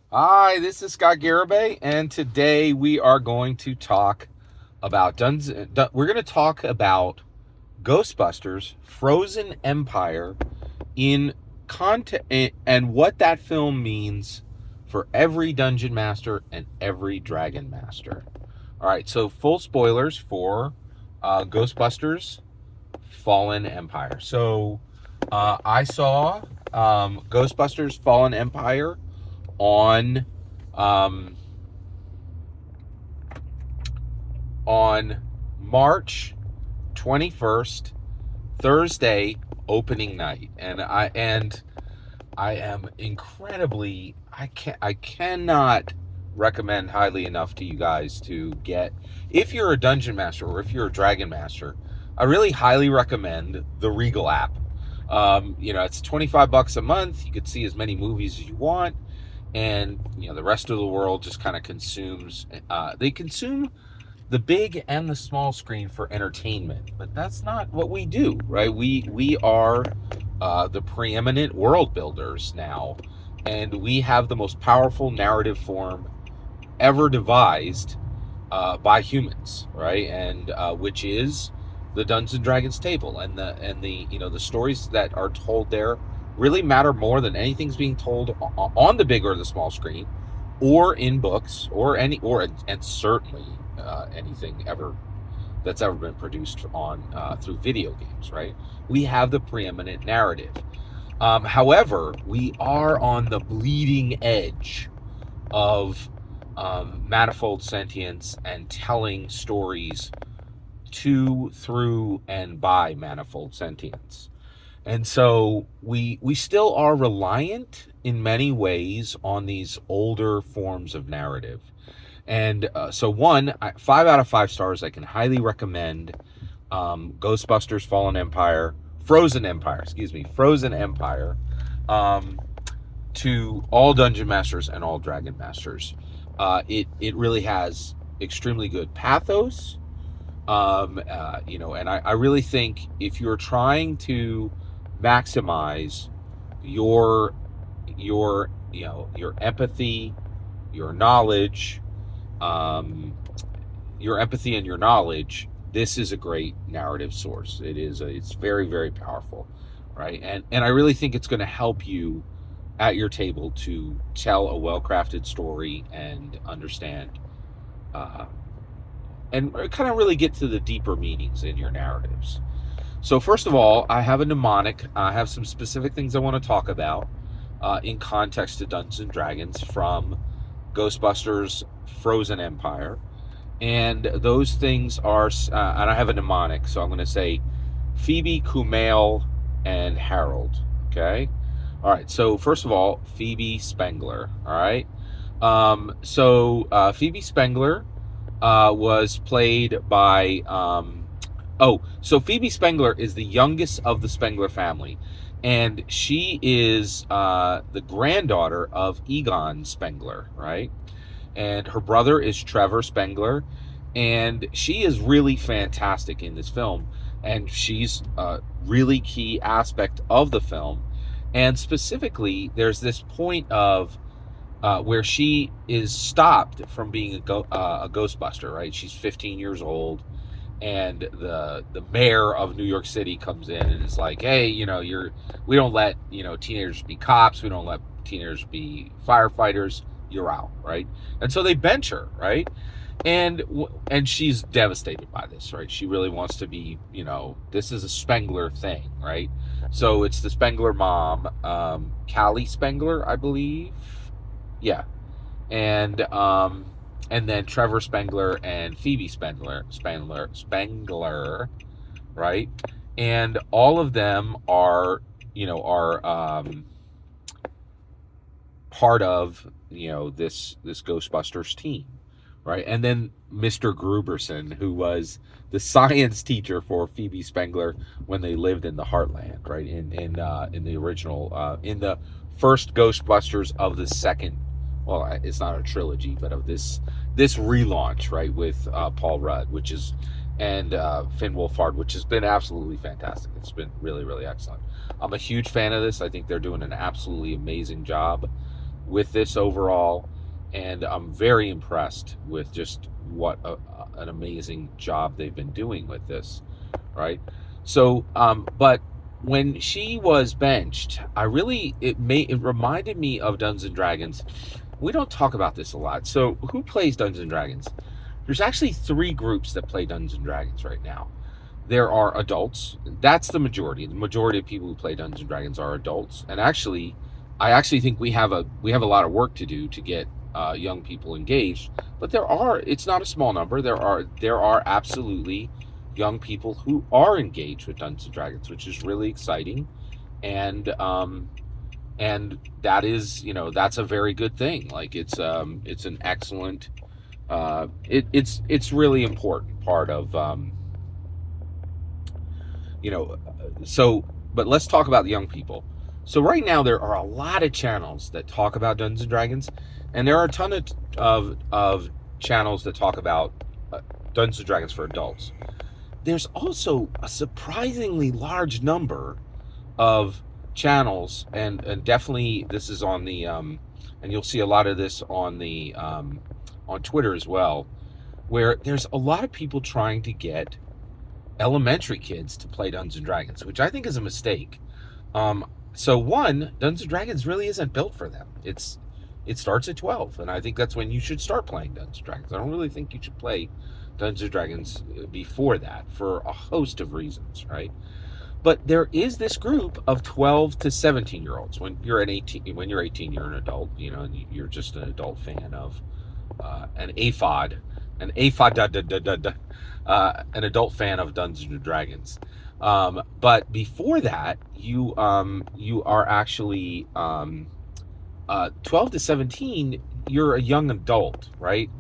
Hi, this is Scott Garibay, and today we are going to talk about we're going to talk about Ghostbusters: Frozen Empire in content and what that film means for every dungeon master and every dragon master. All right, so full spoilers for Ghostbusters: Fallen Empire. So I saw Ghostbusters: Fallen Empire on um, on March 21st, Thursday opening night, and I am incredibly I cannot recommend highly enough to you guys to get, if you're a dungeon master or if you're a dragon master. I really highly recommend the Regal app. It's $25 a month. You could see as many movies as you want, and the rest of the world just kind of consumes. They consume the big and the small screen for entertainment, but that's not what we do, right? We are the preeminent world builders now, and we have the most powerful narrative form ever devised by humans, right? And which is the Dungeons and Dragons table, and the stories that are told there really matter more than anything's being told on the big or the small screen, or in books, and certainly anything ever that's ever been produced on through video games, right? We have the preeminent narrative. However, we are on the bleeding edge of Manifold Sentience and telling stories to, through, and by Manifold Sentience. And so we still are reliant in many ways on these older forms of narrative. And so 5 out of 5 stars. I can highly recommend Ghostbusters: Frozen Empire, um, to all dungeon masters and all dragon masters. It really has extremely good pathos. And I really think if you're trying to maximize your your empathy, your knowledge, um, your empathy and your knowledge, this is a great narrative source. It's very, very powerful, right? And I really think it's going to help you at your table to tell a well-crafted story and understand, uh, and kind of really get to the deeper meanings in your narratives. So first of all, I have a mnemonic. I have some specific things I want to talk about in context to Dungeons and Dragons from Ghostbusters: Frozen Empire. And those things are, and I have a mnemonic, so I'm going to say Phoebe, Kumail, and Harold. Okay. All right. So first of all, Phoebe Spengler. All right. Phoebe Spengler was played by. So Phoebe Spengler is the youngest of the Spengler family, and she is the granddaughter of Egon Spengler, right? And her brother is Trevor Spengler, and she is really fantastic in this film, and she's a really key aspect of the film. And specifically, there's this point of where she is stopped from being a Ghostbuster, right? She's 15 years old, and the mayor of New York City comes in and is like, "Hey, we don't let teenagers be cops. We don't let teenagers be firefighters. You're out, right?" And so they bench her, right? And she's devastated by this, right? She really wants to be, this is a Spengler thing, right? So it's the Spengler mom, Callie Spengler, I believe. Yeah. And then Trevor Spengler and Phoebe Spengler, right? And all of them are, part of, this Ghostbusters team, right? And then Mr. Gruberson, who was the science teacher for Phoebe Spengler when they lived in the Heartland, right? In the original, in the first Ghostbusters of the second. Well, it's not a trilogy, but of this relaunch, right, with Paul Rudd, and Finn Wolfhard, which has been absolutely fantastic. It's been really, really excellent. I'm a huge fan of this. I think they're doing an absolutely amazing job. with this overall, and I'm very impressed with just what an amazing job they've been doing with this, right? So, but when she was benched, it reminded me of Dungeons and Dragons. We don't talk about this a lot. So, who plays Dungeons and Dragons? There's actually 3 groups that play Dungeons and Dragons right now. There are adults. That's the majority. The majority of people who play Dungeons and Dragons are adults. And actually, I actually think we have a lot of work to do to get young people engaged. But it's not a small number. There are absolutely young people who are engaged with Dungeons and Dragons, which is really exciting, and that is, that's a very good thing. Like it's an excellent, it's really important part of, so, but let's talk about the young people. So right now there are a lot of channels that talk about Dungeons and Dragons, and there are a ton of channels that talk about Dungeons and Dragons for adults. There's also a surprisingly large number of channels, and definitely this is on the and you'll see a lot of this on the on Twitter as well, where there's a lot of people trying to get elementary kids to play Dungeons and Dragons, which I think is a mistake. So one, Dungeons and Dragons really isn't built for them. It starts at 12, and I think that's when you should start playing Dungeons and Dragons. I don't really think you should play Dungeons and Dragons before that for a host of reasons, right? But there is this group of 12 to 17 year olds. When you're 18, you're an adult, and you're just an adult fan of an adult fan of Dungeons and Dragons. But before that, you are actually 12 to 17. You're a young adult, right?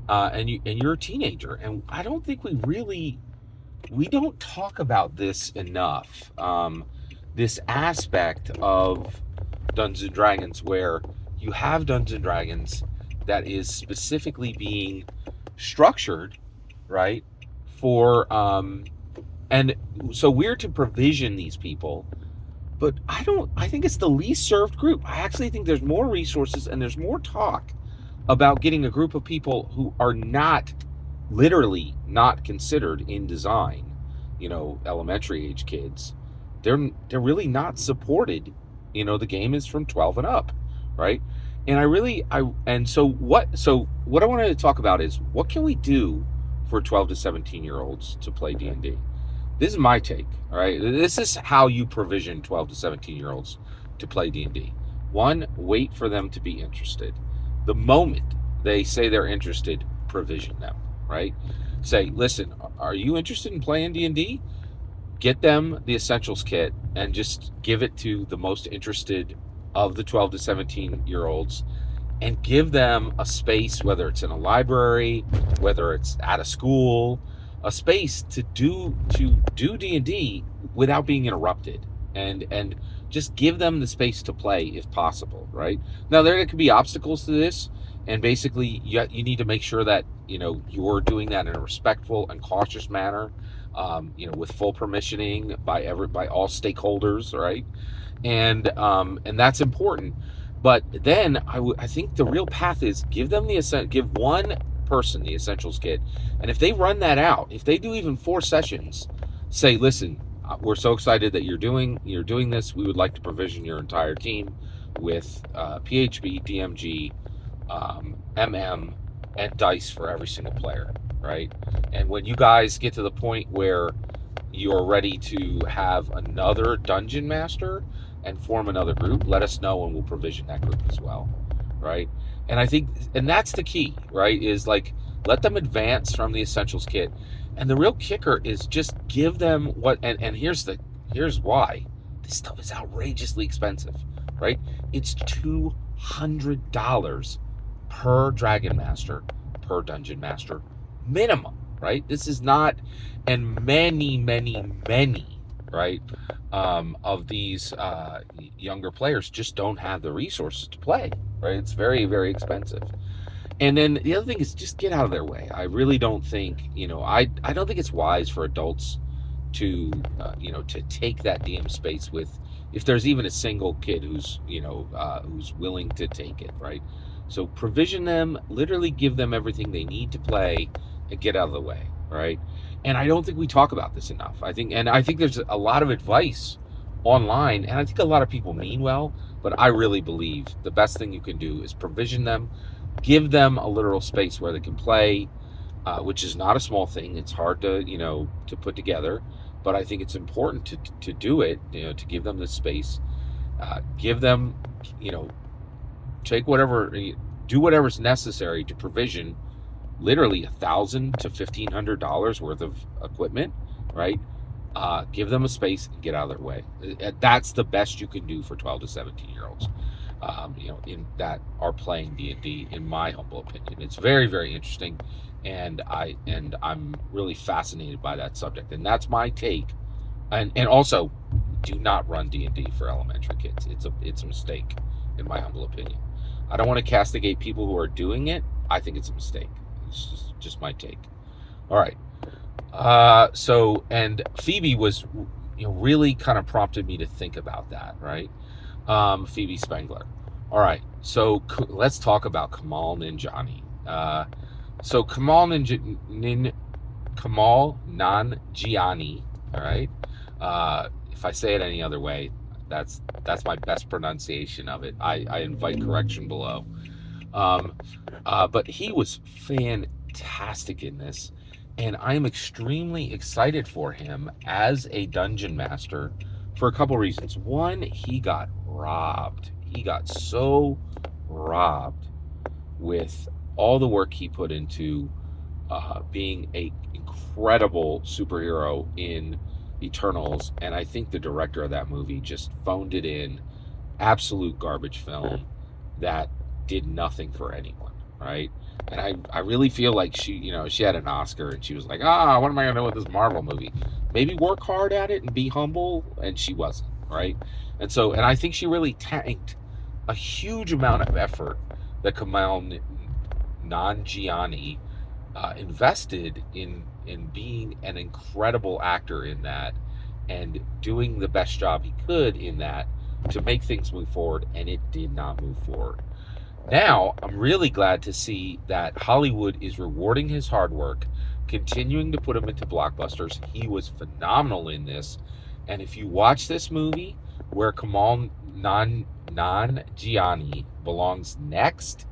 And you're a teenager, and I don't think we don't talk about this enough. This aspect of Dungeons and Dragons, where you have Dungeons and Dragons that is specifically being structured, right, for and so we're to provision these people, but I think it's the least served group. I actually think there's more resources and there's more talk about getting a group of people who are literally not considered in design, elementary age kids. They're really not supported. The game is from 12 and up, right? And so what I wanted to talk about is, what can we do for 12 to 17 year olds to play D&D? This is my take, all right? This is how you provision 12 to 17 year olds to play D&D. One, wait for them to be interested. The moment they say they're interested, provision them, right? Say, listen, are you interested in playing D&D? Get them the Essentials kit and just give it to the most interested of the 12 to 17 year olds, and give them a space, whether it's in a library, whether it's at a school, a space to do D&D without being interrupted, and just give them the space to play if possible, right? Now there could be obstacles to this, and basically you need to make sure that you're doing that in a respectful and cautious manner, with full permissioning by all stakeholders, right? And that's important. But then I think the real path is give one person the Essentials kit, and if they run that out, if they do even 4 sessions, say, listen, we're so excited that you're doing this. We would like to provision your entire team with PHB, DMG, MM, and dice for every single player, right? And when you guys get to the point where you're ready to have another dungeon master and form another group, let us know and we'll provision that group as well, right? And I think, and that's the key, right, is like, let them advance from the Essentials kit. And the real kicker is just give them what, and here's why. This stuff is outrageously expensive, right? It's $200 per Dragon Master, per Dungeon Master, minimum, right? This is not, and many, right, of these younger players just don't have the resources to play, right? It's very, very expensive. And then the other thing is just get out of their way. I really don't think, I don't think it's wise for adults to to take that DM space with, if there's even a single kid who's who's willing to take it, right? So provision them, literally give them everything they need to play and get out of the way, right? And I don't think we talk about this enough. I think there's a lot of advice online, and I think a lot of people mean well, but I really believe the best thing you can do is provision them, give them a literal space where they can play, which is not a small thing. It's hard to to put together, but I think it's important to do it. To give them the space, give them, take whatever, do whatever's necessary to provision literally $1,000 to $1,500 worth of equipment, right? Give them a space and get out of their way. That's the best you can do for 12 to 17 year olds, in that are playing D&D, in my humble opinion. It's very, very interesting, and I'm really fascinated by that subject, and that's my take. And also, do not run D&D for elementary kids. It's a mistake, in my humble opinion. I don't want to castigate people who are doing it. I think it's a mistake. It's just my take. All right. So, and Phoebe was, really kind of prompted me to think about that, right? Phoebe Spengler. All right. So let's talk about Kamal Nanjiani. So Kamal Nanjiani. All right. If I say it any other way, that's my best pronunciation of it. I invite correction below. But he was fantastic in this, and I am extremely excited for him as a dungeon master for a couple reasons. One, he got robbed. He got so robbed with all the work he put into being an incredible superhero in Eternals, and I think the director of that movie just phoned it in. Absolute garbage film that did nothing for anyone, right? And I really feel like she had an Oscar, and she was like, what am I gonna do with this Marvel movie? Maybe work hard at it and be humble, and she wasn't, right? And I think she really tanked a huge amount of effort that Kamal Nanjiani invested in being an incredible actor in that, and doing the best job he could in that to make things move forward, and it did not move forward. Now, I'm really glad to see that Hollywood is rewarding his hard work, continuing to put him into blockbusters. He was phenomenal in this, and if you watch this movie, where Kamal Nanjiani belongs next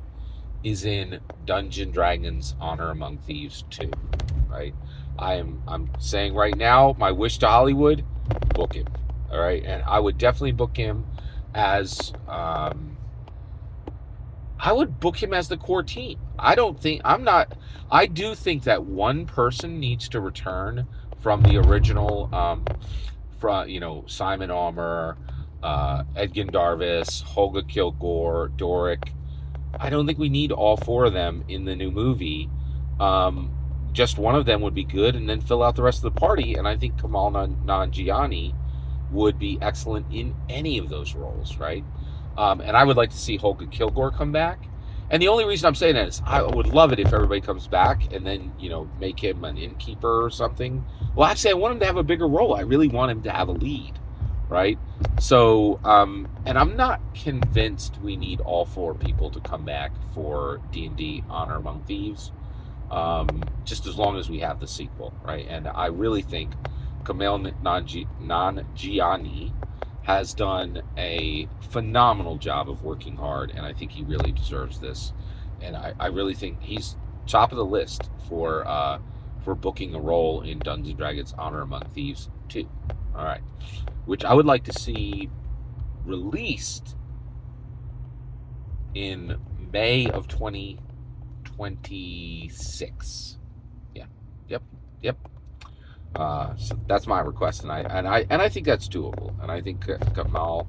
is in Dungeons & Dragons Honor Among Thieves 2, right? I'm saying right now, my wish to Hollywood, book him, all right? And I would definitely book him as I would book him as the core team. I do think that one person needs to return from the original, Simon Almer, Edgin Darvis, Holga Kilgore, Doric. I don't think we need all four of them in the new movie. Just one of them would be good, and then fill out the rest of the party. And I think Kamal Nanjiani would be excellent in any of those roles, right? And I would like to see Holga Kilgore come back. And the only reason I'm saying that is I would love it if everybody comes back and then, make him an innkeeper or something. Well, actually, I want him to have a bigger role. I really want him to have a lead, right? So, and I'm not convinced we need all four people to come back for D&D Honor Among Thieves, just as long as we have the sequel, right? And I really think Kamal Nanjiani has done a phenomenal job of working hard, and I think he really deserves this. And I really think he's top of the list for booking a role in Dungeons & Dragons Honor Among Thieves 2. All right. Which I would like to see released in May of 2026. Yeah. Yep. So that's my request, and I think that's doable, and I think Kamal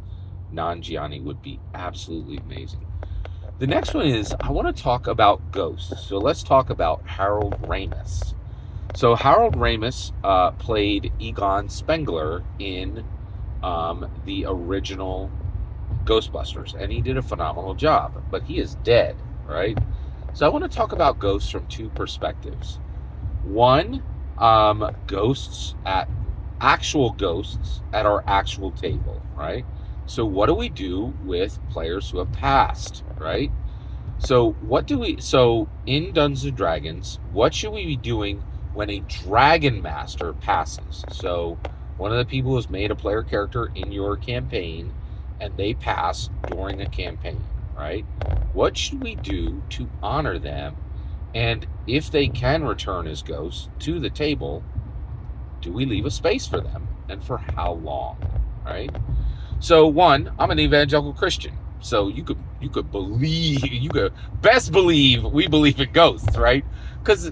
Nanjiani would be absolutely amazing. The next one is I want to talk about ghosts. So let's talk about Harold Ramis. So Harold Ramis played Egon Spengler in the original Ghostbusters, and he did a phenomenal job, but he is dead, right? So I want to talk about ghosts from two perspectives. One, ghosts at actual ghosts at our actual table, right? So what do we do with players who have passed, right? So in Dungeons and Dragons, what should we be doing when a Dragon Master passes? So one of the people who's made a player character in your campaign and they pass during a campaign, right? What should we do to honor them? And if they can return as ghosts to the table, do we leave a space for them? And for how long, right? So one, I'm an evangelical Christian. So you could best believe we believe in ghosts, right? Because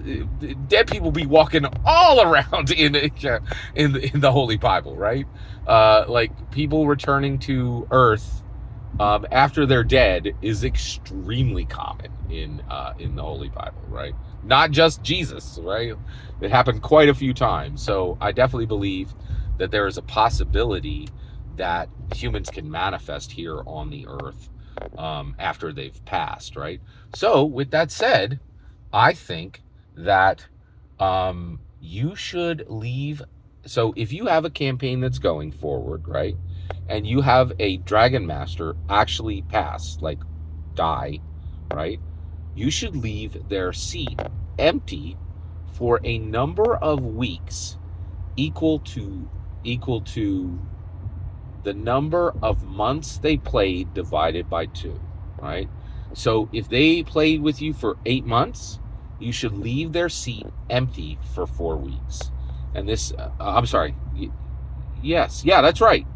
dead people be walking all around in the Holy Bible, right? Like people returning to Earth after they're dead is extremely common in the Holy Bible, right? Not just Jesus, right? It happened quite a few times. So I definitely believe that there is a possibility that humans can manifest here on the earth after they've passed, right? So with that said, I think that you should leave. So if you have a campaign that's going forward, right, and you have a Dragon Master actually pass, like die, right, you should leave their seat empty for a number of weeks equal to the number of months they played divided by 2, right? So if they played with you for 8 months, you should leave their seat empty for 4 weeks. And this, I'm sorry, yes, yeah, that's right,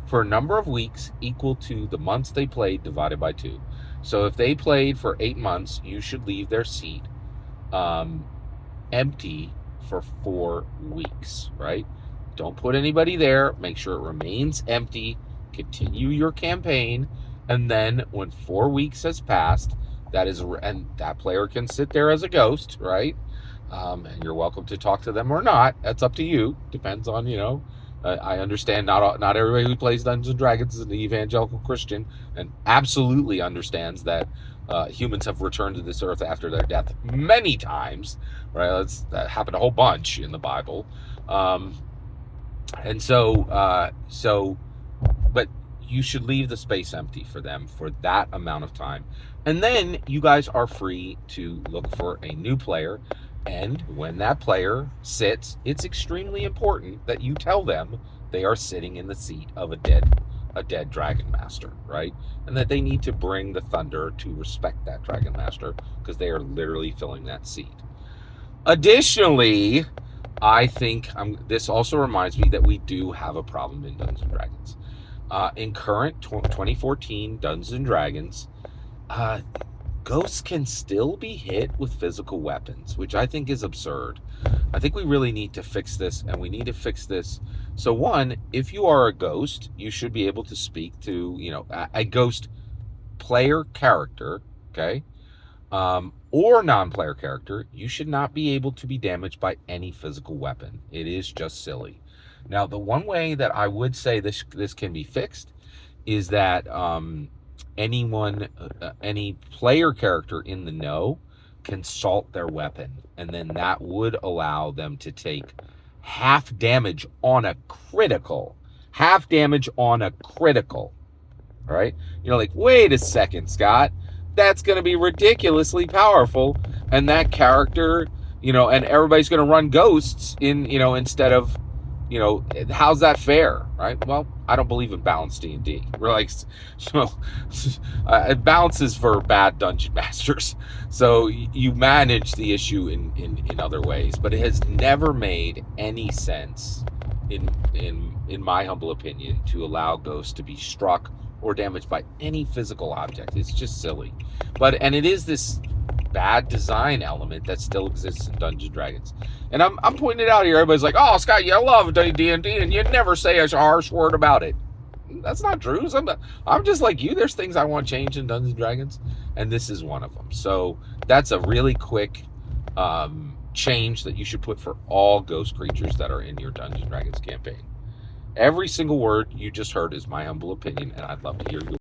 for a number of weeks equal to the months they played divided by 2. So if they played for 8 months, you should leave their seat empty for 4 weeks, right? Don't put anybody there. Make sure it remains empty. Continue your campaign. And then when 4 weeks has passed, and that player can sit there as a ghost, right? And you're welcome to talk to them or not. That's up to you. Depends on, I understand not everybody who plays Dungeons and Dragons is an evangelical Christian and absolutely understands that humans have returned to this earth after their death many times, right? That happened a whole bunch in the Bible. And but you should leave the space empty for them for that amount of time. And then you guys are free to look for a new player. And when that player sits, it's extremely important that you tell them they are sitting in the seat of a dead Dragon Master, right? And that they need to bring the thunder to respect that Dragon Master because they are literally filling that seat. Additionally, I think this also reminds me that we do have a problem in Dungeons and Dragons. In current 2014 Dungeons and Dragons, ghosts can still be hit with physical weapons, which I think is absurd. I think we really need to fix this, and we need to fix this. So one, if you are a ghost, you should be able to speak to, a ghost player character, okay? Or non-player character, you should not be able to be damaged by any physical weapon. It is just silly. Now, the one way that I would say this can be fixed is that any player character in the know can salt their weapon, and then that would allow them to take half damage on a critical. All right? Like, wait a second, Scott. That's going to be ridiculously powerful, and that character, and everybody's going to run ghosts instead of, how's that fair, right? Well, I don't believe in balanced D&D. We're like, balance is for bad dungeon masters. So you manage the issue in other ways, but it has never made any sense, in my humble opinion, to allow ghosts to be struck or damaged by any physical object. It's just silly. And it is this bad design element that still exists in Dungeons and Dragons. And I'm pointing it out here. Everybody's like, oh, Scott, you love D&D, and you never say a harsh word about it. That's not true. I'm just like you. There's things I want changed in Dungeons and Dragons, and this is one of them. So that's a really quick change that you should put for all ghost creatures that are in your Dungeons and Dragons campaign. Every single word you just heard is my humble opinion, and I'd love to hear yours.